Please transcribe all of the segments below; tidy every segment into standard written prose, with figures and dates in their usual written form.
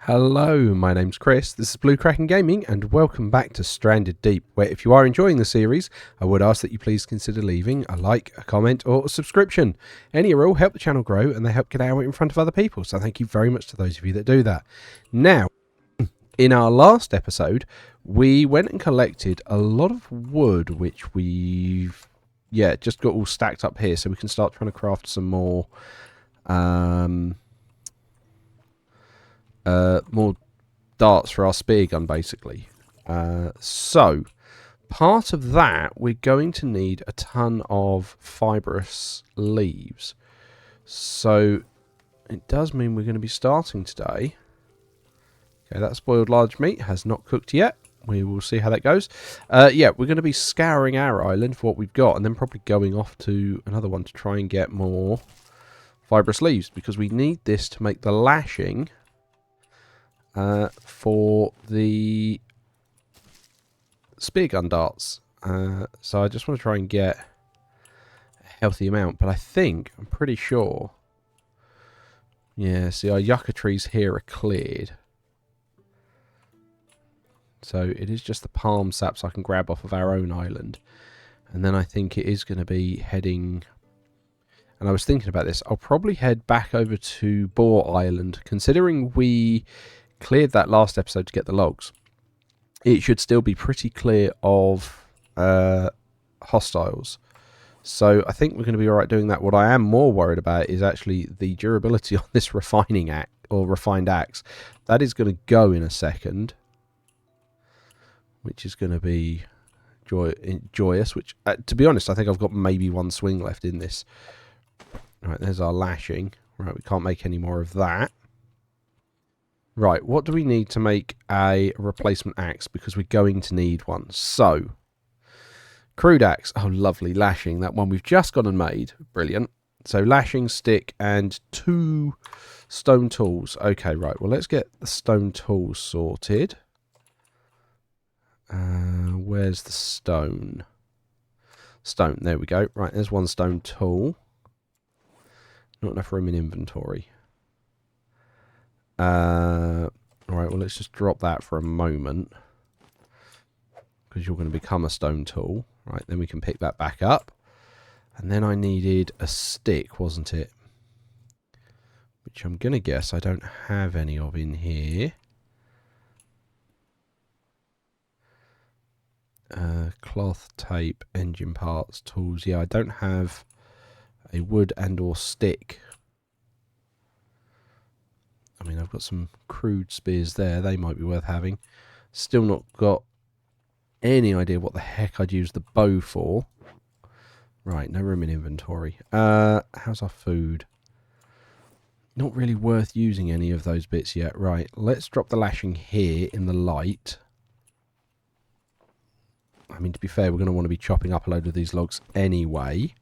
Hello, my name's Chris, this is Blue Kraken Gaming, and welcome back to Stranded Deep, where if you are enjoying the series, I would ask that you please consider leaving a like, a comment, or a subscription. Any or all help the channel grow, and they help get out in front of other people, so thank you very much to those of you that do that. Now, in our last episode, we went and collected a lot of wood, which we've, just got all stacked up here, so we can start trying to craft some more, more darts for our spear gun, basically. So, part of that, we're going to need a ton of fibrous leaves. So, it does mean we're going to be starting today. Okay, that spoiled large meat has not cooked yet. We will see how that goes. We're going to be scouring our island for what we've got, and then probably going off to another one to try and get more fibrous leaves, because we need this to make the lashing for the spear gun darts. So I just want to try and get a healthy amount, but I'm pretty sure. Yeah, see, our yucca trees here are cleared. So it is just the palm saps I can grab off of our own island. And then I think it is going to be heading... And I was thinking about this. I'll probably head back over to Boar Island, considering we cleared that last episode to get the logs. It should still be pretty clear of hostiles. So I think we're going to be alright doing that. What I am more worried about is actually the durability on this refined axe. That is going to go in a second, which is going to be joyous. Which, to be honest, I think I've got maybe one swing left in this. Right, there's our lashing. Right, we can't make any more of that. Right, what do we need to make a replacement axe? Because we're going to need one. So, crude axe. Oh, lovely. Lashing. That one we've just gone and made. Brilliant. So, lashing, stick, and 2 stone tools. Okay, right. Well, let's get the stone tools sorted. Where's the stone? Stone. There we go. Right, there's 1 stone tool. Not enough room in inventory. Alright, well, let's just drop that for a moment, because you're going to become a stone tool. Right, then we can pick that back up. And then I needed a stick, wasn't it? Which I'm going to guess I don't have any of in here. Cloth, tape, engine parts, tools. Yeah, I don't have a wood and or stick. I mean, I've got some crude spears there. They might be worth having. Still not got any idea what the heck I'd use the bow for. Right, no room in inventory. How's our food? Not really worth using any of those bits yet. Right, let's drop the lashing here in the light. I mean, to be fair, we're going to want to be chopping up a load of these logs anyway.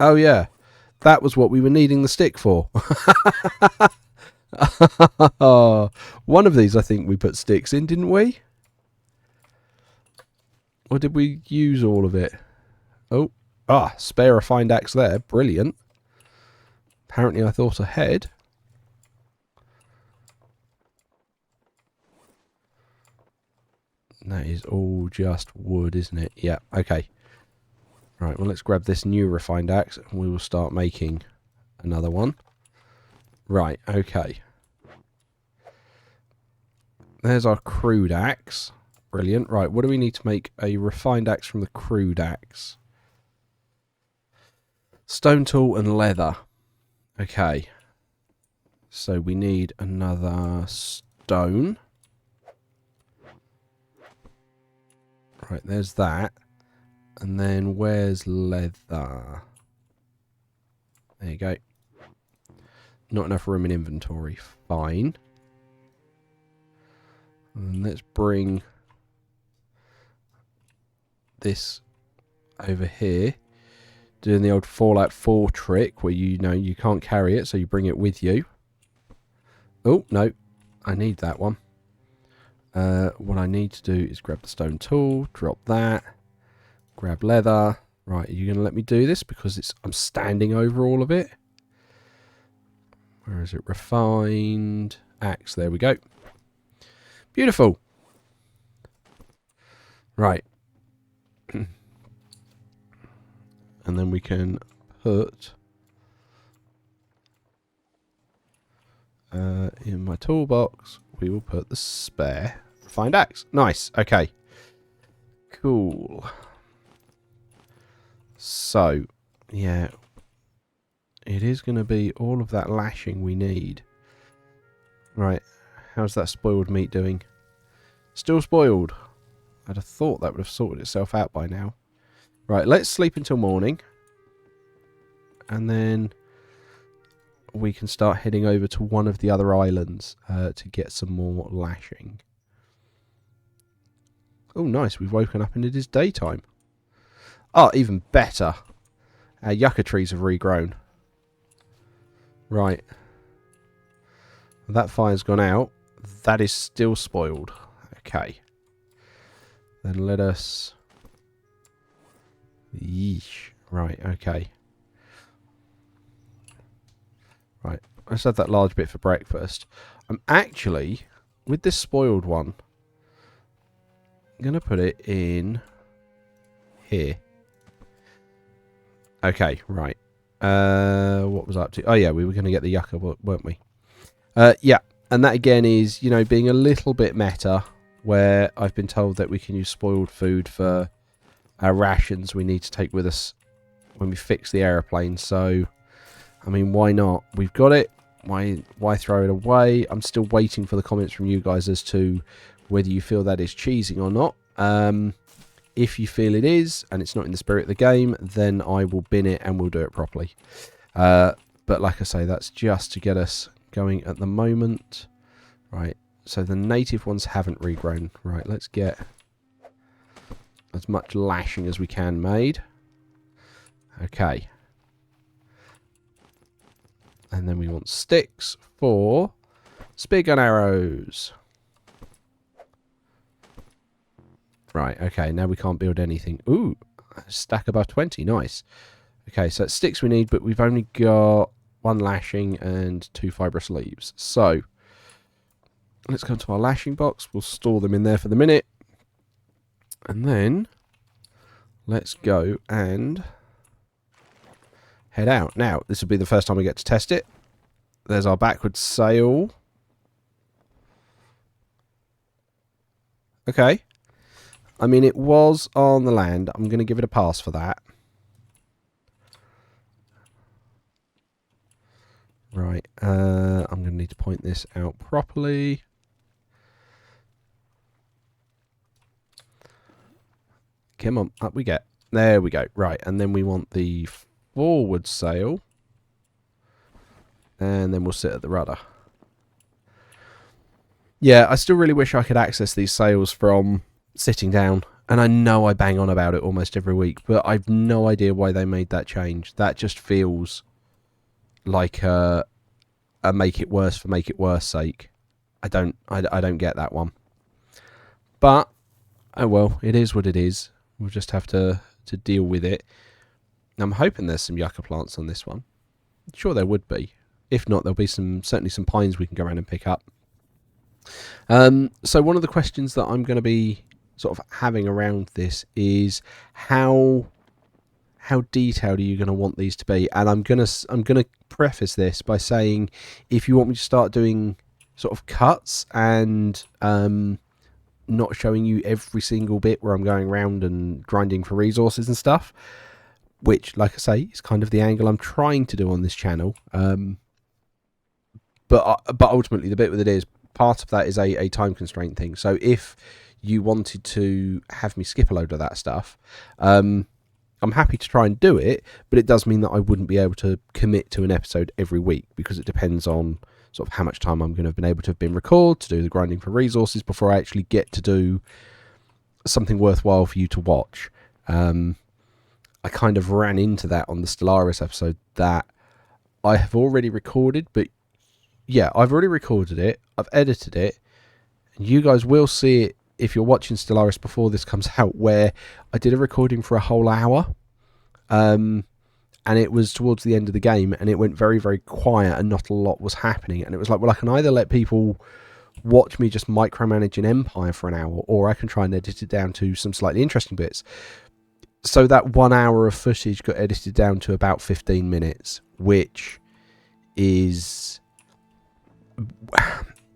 Oh, yeah. That was what we were needing the stick for. One of these, I think we put sticks in, didn't we? Or did we use all of it? Oh, spare refined axe there. Brilliant. Apparently I thought ahead. That is all just wood, isn't it? Yeah, okay. Right, well, let's grab this new refined axe and we will start making another one. Right, okay. There's our crude axe. Brilliant. Right, what do we need to make a refined axe from the crude axe? Stone tool and leather. Okay. So we need another stone. Right, there's that. And then where's leather? There you go. Not enough room in inventory. Fine. And let's bring this over here. Doing the old Fallout 4 trick where you know you can't carry it, so you bring it with you. Oh, no. I need that one. What I need to do is grab the stone tool, drop that. Grab leather. Right, are you going to let me do this? Because I'm standing over all of it. Where is it? Refined axe. There we go. Beautiful. Right. And then we can put in my toolbox, we will put the spare refined axe. Nice. Okay. Cool. So, yeah, it is going to be all of that lashing we need. Right. How's that spoiled meat doing? Still spoiled. I'd have thought that would have sorted itself out by now. Right, let's sleep until morning. And then we can start heading over to one of the other islands to get some more lashing. Oh, nice. We've woken up and it is daytime. Oh, even better. Our yucca trees have regrown. Right. That fire's gone out. That is still spoiled. Okay. Then let us... Yeesh. Right, okay. Right, let's have that large bit for breakfast. I'm actually, with this spoiled one, I'm going to put it in here. Okay, right. What was I up to? Oh, yeah, we were going to get the yucca, weren't we? Yeah, and that again is, you know, being a little bit meta, where I've been told that we can use spoiled food for our rations we need to take with us when we fix the aeroplane. So, I mean, why not? We've got it. Why throw it away? I'm still waiting for the comments from you guys as to whether you feel that is cheesing or not. If you feel it is, and it's not in the spirit of the game, then I will bin it and we'll do it properly. But like I say, that's just to get us going at the moment. Right, so the native ones haven't regrown. Right, let's get as much lashing as we can made. Okay. And then we want sticks for spear gun arrows. Right, okay, now we can't build anything. Ooh, a stack above 20, nice. Okay, so it's sticks we need, but we've only got 1 lashing and 2 fibrous leaves. So, let's go to our lashing box. We'll store them in there for the minute. And then, let's go and head out. Now, this will be the first time we get to test it. There's our backwards sail. Okay. I mean, it was on the land. I'm going to give it a pass for that. Right. I'm going to need to point this out properly. Come on, up we get. There we go. Right, and then we want the forward sail. And then we'll sit at the rudder. Yeah, I still really wish I could access these sails from sitting down. And I know I bang on about it almost every week, but I've no idea why they made that change. That just feels like a make it worse for make it worse sake. I don't get that one. But, oh well, it is what it is. We'll just have to deal with it. I'm hoping there's some yucca plants on this one. Sure there would be. If not, there'll be certainly some pines we can go around and pick up. So one of the questions that I'm going to be sort of having around this is how detailed are you going to want these to be? And I'm gonna preface this by saying, if you want me to start doing sort of cuts and not showing you every single bit where I'm going around and grinding for resources and stuff, which, like I say, is kind of the angle I'm trying to do on this channel. But ultimately, the bit with it is, part of that is a time constraint thing. So if you wanted to have me skip a load of that stuff, I'm happy to try and do it, but it does mean that I wouldn't be able to commit to an episode every week, because it depends on sort of how much time I'm going to have been able to have been recorded to do the grinding for resources before I actually get to do something worthwhile for you to watch. I kind of ran into that on the Stellaris episode that I have already recorded, but yeah, I've already recorded it, I've edited it, and you guys will see it if you're watching Stellaris before this comes out, where I did a recording for a whole hour, and and it was towards the end of the game, and it went very, very quiet, and not a lot was happening. And it was like, well, I can either let people watch me just micromanage an empire for an hour, or I can try and edit it down to some slightly interesting bits. So that 1 hour of footage got edited down to about 15 minutes, which is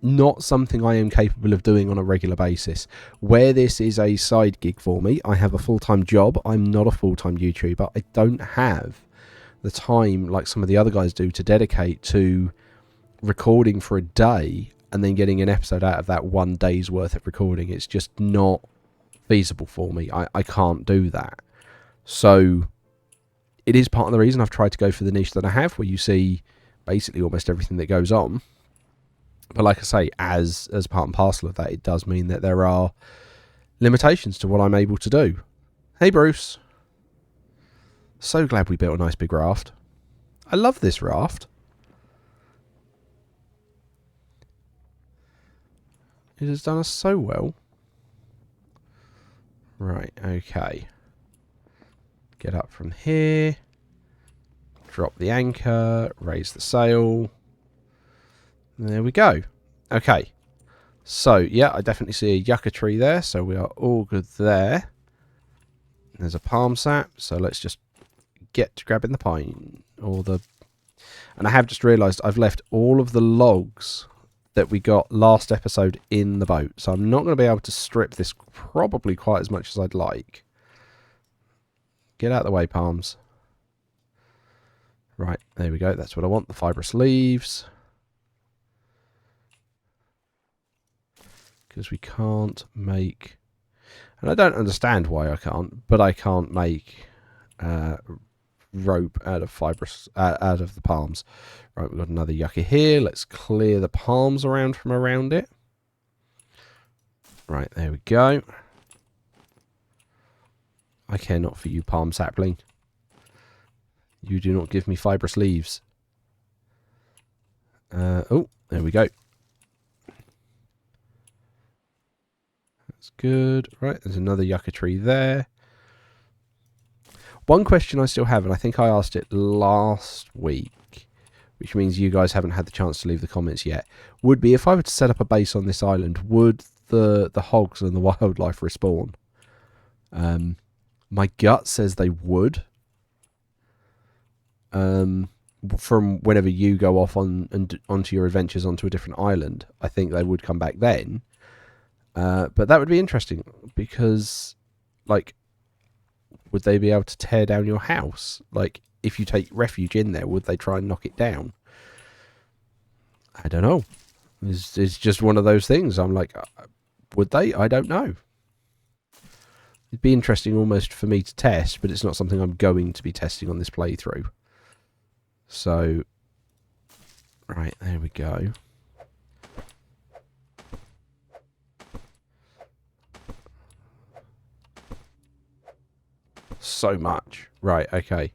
not something I am capable of doing on a regular basis. Where this is a side gig for me, I have a full-time job. I'm not a full-time YouTuber. I don't have the time like some of the other guys do to dedicate to recording for a day and then getting an episode out of that 1 day's worth of recording. It's just not feasible for me. I can't do that. So it is part of the reason I've tried to go for the niche that I have, where you see basically almost everything that goes on. But like I say, as part and parcel of that, it does mean that there are limitations to what I'm able to do. Hey, Bruce. So glad we built a nice big raft. I love this raft. It has done us so well. Right, okay. Get up from here. Drop the anchor. Raise the sail. There we go. Okay. So, yeah, I definitely see a yucca tree there. So we are all good there. There's a palm sap. So let's just get to grabbing the pine. And I have just realised I've left all of the logs that we got last episode in the boat. So I'm not going to be able to strip this probably quite as much as I'd like. Get out of the way, palms. Right, there we go. That's what I want. The fibrous leaves. Because we can't make... And I don't understand why I can't, but I can't make rope out of fibrous, out of the palms. Right, we've got another yucca here. Let's clear the palms around from around it. Right, there we go. I care not for you, palm sapling. You do not give me fibrous leaves. Oh, there we go. That's good. Right, there's another yucca tree there. One question I still have, and I think I asked it last week, which means you guys haven't had the chance to leave the comments yet, would be if I were to set up a base on this island, would the hogs and the wildlife respawn? My gut says they would. From whenever you go off onto your adventures onto a different island, I think they would come back then. But that would be interesting because, like, would they be able to tear down your house? Like, if you take refuge in there, would they try and knock it down? I don't know. It's just one of those things. I'm like, would they? I don't know. It'd be interesting almost for me to test, but it's not something I'm going to be testing on this playthrough. So, right, there we go. So much. Right, okay.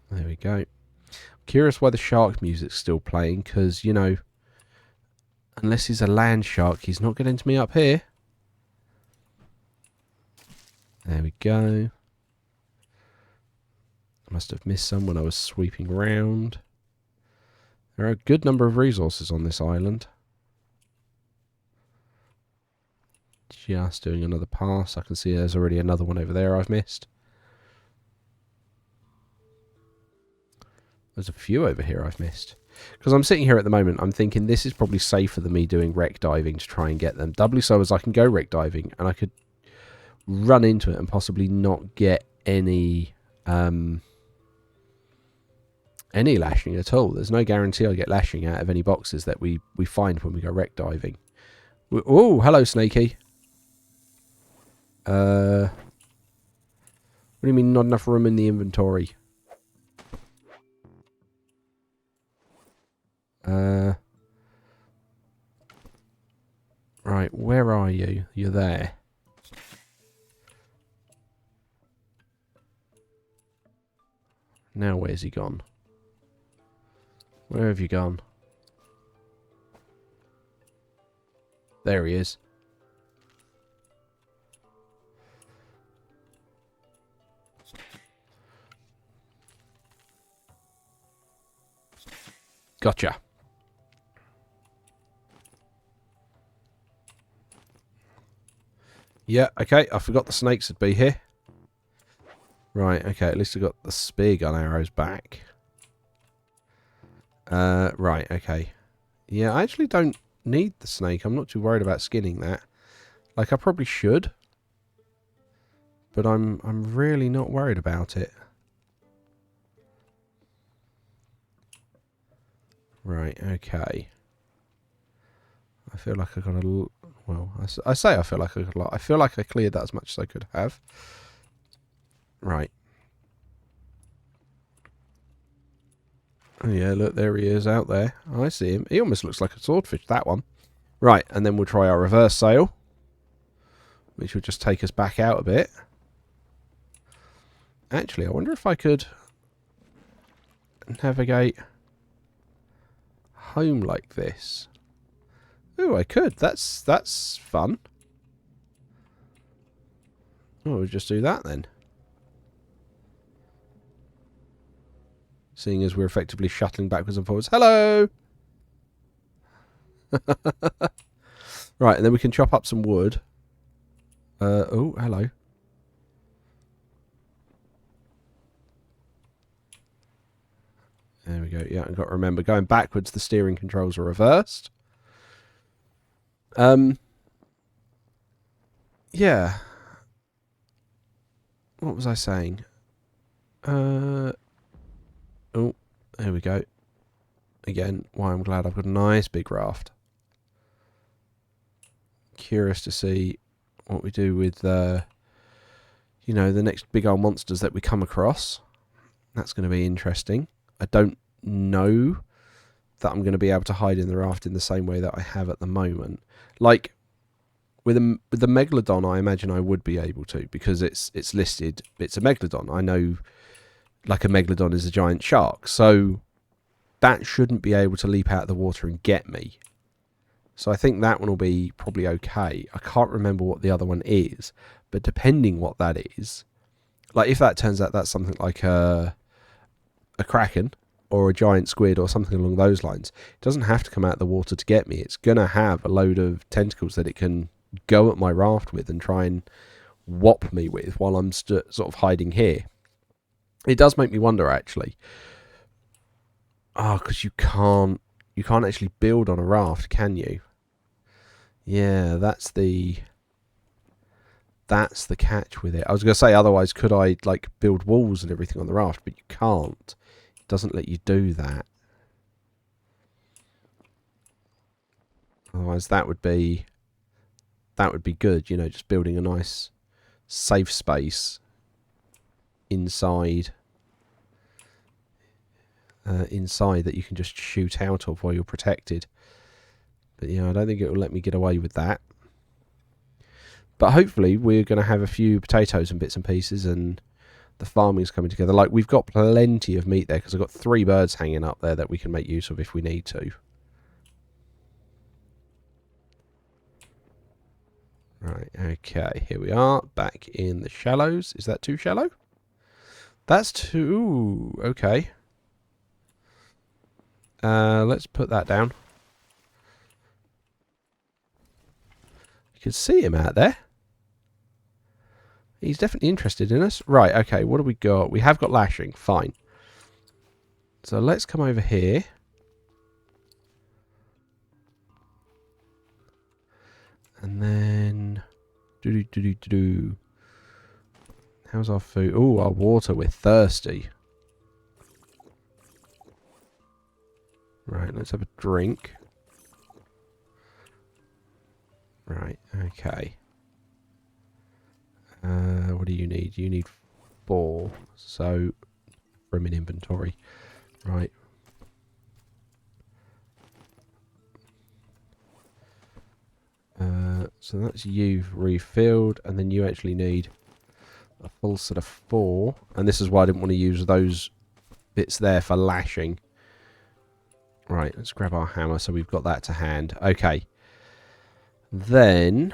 There we go. Curious why the shark music's still playing, because, you know, unless he's a land shark, he's not getting to me up here. There we go. I must have missed some when I was sweeping around. There are a good number of resources on this island. Just doing another pass. I can see there's already another one over there I've missed. There's a few over here I've missed. Because I'm sitting here at the moment, I'm thinking this is probably safer than me doing wreck diving to try and get them. Doubly so as I can go wreck diving and I could run into it and possibly not get any lashing at all. There's no guarantee I'll get lashing out of any boxes that we find when we go wreck diving. Oh, hello, Snaky. What do you mean not enough room in the inventory? Right, where are you? You're there. Now where's he gone? Where have you gone? There he is. Gotcha. Yeah, okay. I forgot the snakes would be here. Right, okay. At least I got the spear gun arrows back. Right, okay. Yeah, I actually don't need the snake. I'm not too worried about skinning that. Like, I probably should. But I'm really not worried about it. Right, okay. I feel like I got a... Well, I say I feel like I got a lot. I feel like I cleared that as much as I could have. Right. Oh, yeah, look, there he is out there. I see him. He almost looks like a swordfish, that one. Right, and then we'll try our reverse sail, which will just take us back out a bit. Actually, I wonder if I could navigate home like this. Oh, I could. That's fun. Oh, we'll just do that then. Seeing as we're effectively shuttling backwards and forwards. Hello! Right, and then we can chop up some wood. Oh, hello. There we go. Yeah, I've got to remember, going backwards, the steering controls are reversed. Yeah. What was I saying? Oh, there we go. Again, why I'm glad I've got a nice big raft. Curious to see what we do with, you know, the next big old monsters that we come across. That's going to be interesting. I don't know that I'm going to be able to hide in the raft in the same way that I have at the moment. Like, with the Megalodon, I imagine I would be able to, because it's listed, it's a Megalodon. I know, like, a Megalodon is a giant shark, so that shouldn't be able to leap out of the water and get me. So I think that one will be probably okay. I can't remember what the other one is, but depending what that is, like if that turns out that's something like a Kraken or a giant squid or something along those lines, it doesn't have to come out of the water to get me. It's going to have a load of tentacles that it can go at my raft with and try and whop me with while I'm sort of hiding here. It does make me wonder, actually. Because you can't actually build on a raft, can you? Yeah, that's the catch with it. I was going to say, otherwise, could I like build walls and everything on the raft? But you can't. It doesn't let you do that. Otherwise, that would be good. You know, just building a nice safe space inside that you can just shoot out of while you're protected. But yeah, I don't think it will let me get away with that. But hopefully we're going to have a few potatoes and bits and pieces, and the farming's coming together. Like, we've got plenty of meat there because I've got 3 birds hanging up there that we can make use of if we need to. Right, okay, here we are, back in the shallows. Is that too shallow? That's too... Ooh, okay. Let's put that down. You can see him out there. He's definitely interested in us. Right, okay, what do we got? We have got lashing, fine. So let's come over here. And then... How's our food? Oh, our water, we're thirsty. Right, let's have a drink. Right, okay. What do you need? You need 4. So, room in inventory. Right. So that's you refilled, and then you actually need a full set of 4. And this is why I didn't want to use those bits there for lashing. Right, let's grab our hammer so we've got that to hand. Okay. Then,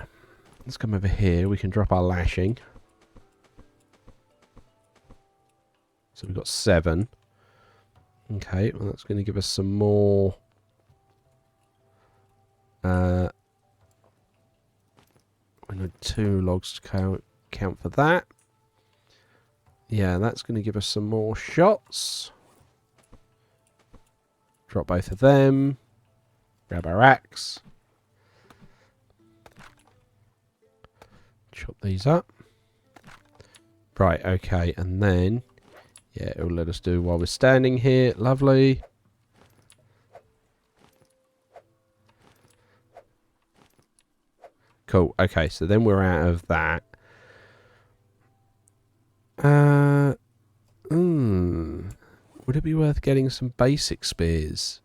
let's come over here. We can drop our lashing. So we've got 7. Okay, well that's going to give us some more... we need 2 logs to count for that. Yeah, that's going to give us some more shots. Drop both of them. Grab our axe. Chop these up. Right, okay, and then... yeah, it'll let us do while we're standing here. Lovely. Cool, okay, so then we're out of that. Would it be worth getting some basic spears?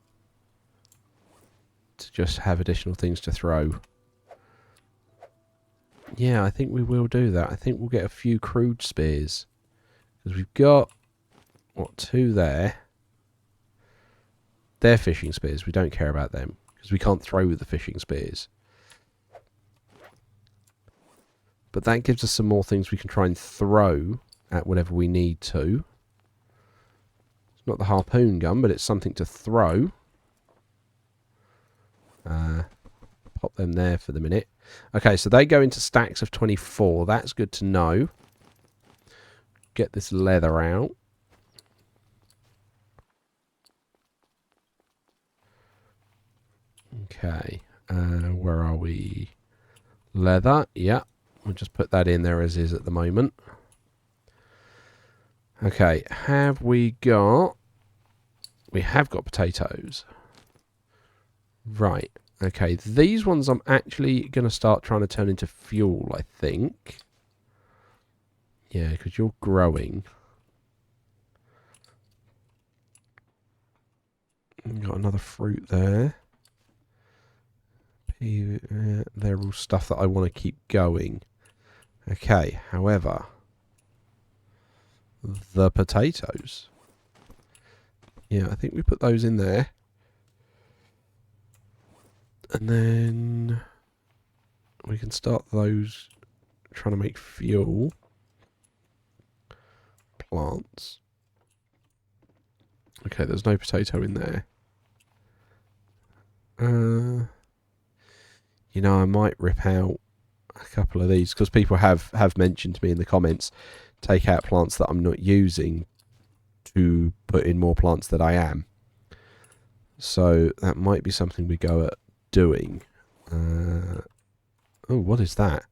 To just have additional things to throw. Yeah, I think we will do that. I think we'll get a few crude spears. Because we've got, what, 2 there. They're fishing spears. We don't care about them. Because we can't throw with the fishing spears. But that gives us some more things we can try and throw at whatever we need to. It's not the harpoon gun, but it's something to throw. Pop them there for the minute. Okay, so they go into stacks of 24. That's good to know. Get this leather out. Okay, where are we? Leather, yeah. We'll just put that in there as is at the moment. Okay, have we got... we have got potatoes. Right, okay. These ones I'm actually going to start trying to turn into fuel, I think. Yeah, because you're growing. Got another fruit there. They're all stuff that I want to keep going. Okay, however, the potatoes. Yeah, I think we put those in there. And then we can start those trying to make fuel. Plants. Okay, there's no potato in there. You know, I might rip out a couple of these because people have mentioned to me in the comments, take out plants that I'm not using to put in more plants that I am. So that might be something we go at doing. Oh, what is that?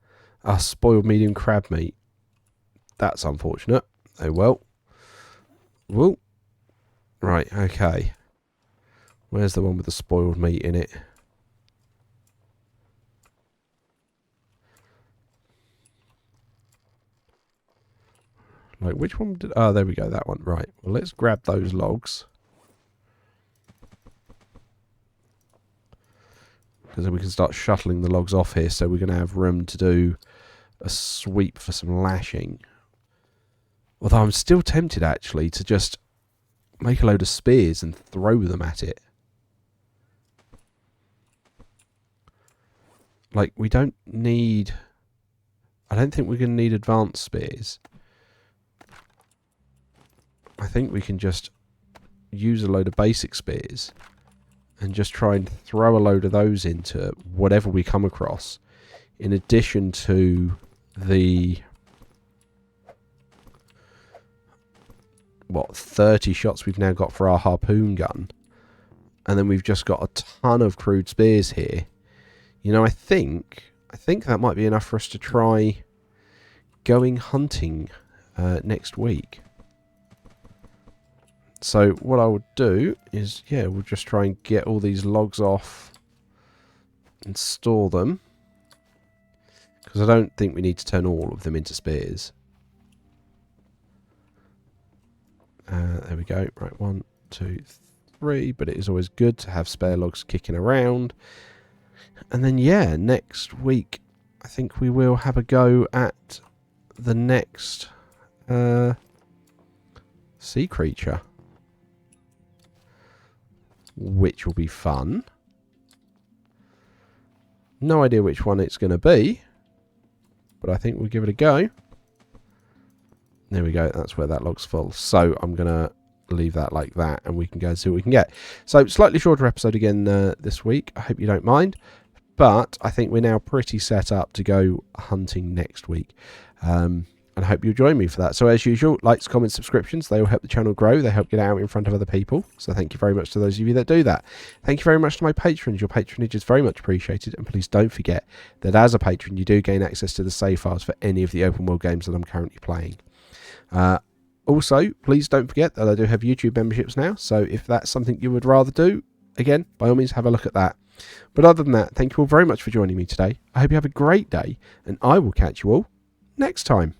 Spoiled medium crab meat. That's unfortunate. Oh well. Whoa. Right, okay. Where's the one with the spoiled meat in it? Like, which one did... oh, there we go, that one. Right, well, let's grab those logs. Because then we can start shuttling the logs off here, so we're going to have room to do a sweep for some lashing. Although I'm still tempted, actually, to just make a load of spears and throw them at it. Like, we don't need... I don't think we're going to need advanced spears. I think we can just use a load of basic spears and just try and throw a load of those into whatever we come across, in addition to the... what, 30 shots we've now got for our harpoon gun. And then we've just got a ton of crude spears here. You know, I think that might be enough for us to try going hunting next week. So what I would do is, yeah, we'll just try and get all these logs off and store them. Because I don't think we need to turn all of them into spears. There we go. Right, 1, 2, 3. But it is always good to have spare logs kicking around. And then, yeah, next week, I think we will have a go at the next sea creature. Which will be fun. No idea which one it's going to be. But I think we'll give it a go. There we go. That's where that log's full. So I'm going to leave that like that, and we can go and see what we can get. So slightly shorter episode again this week. I hope you don't mind, but I think we're now pretty set up to go hunting next week. And I hope you'll join me for that. So as usual, likes, comments, subscriptions, they all help the channel grow. They help get out in front of other people. So thank you very much to those of you that do that. Thank you very much to my patrons. Your patronage is very much appreciated. And please don't forget that as a patron, you do gain access to the save files for any of the open world games that I'm currently playing. Also, please don't forget that I do have YouTube memberships now. So if that's something you would rather do, again, by all means, have a look at that. But other than that, thank you all very much for joining me today. I hope you have a great day, and I will catch you all next time.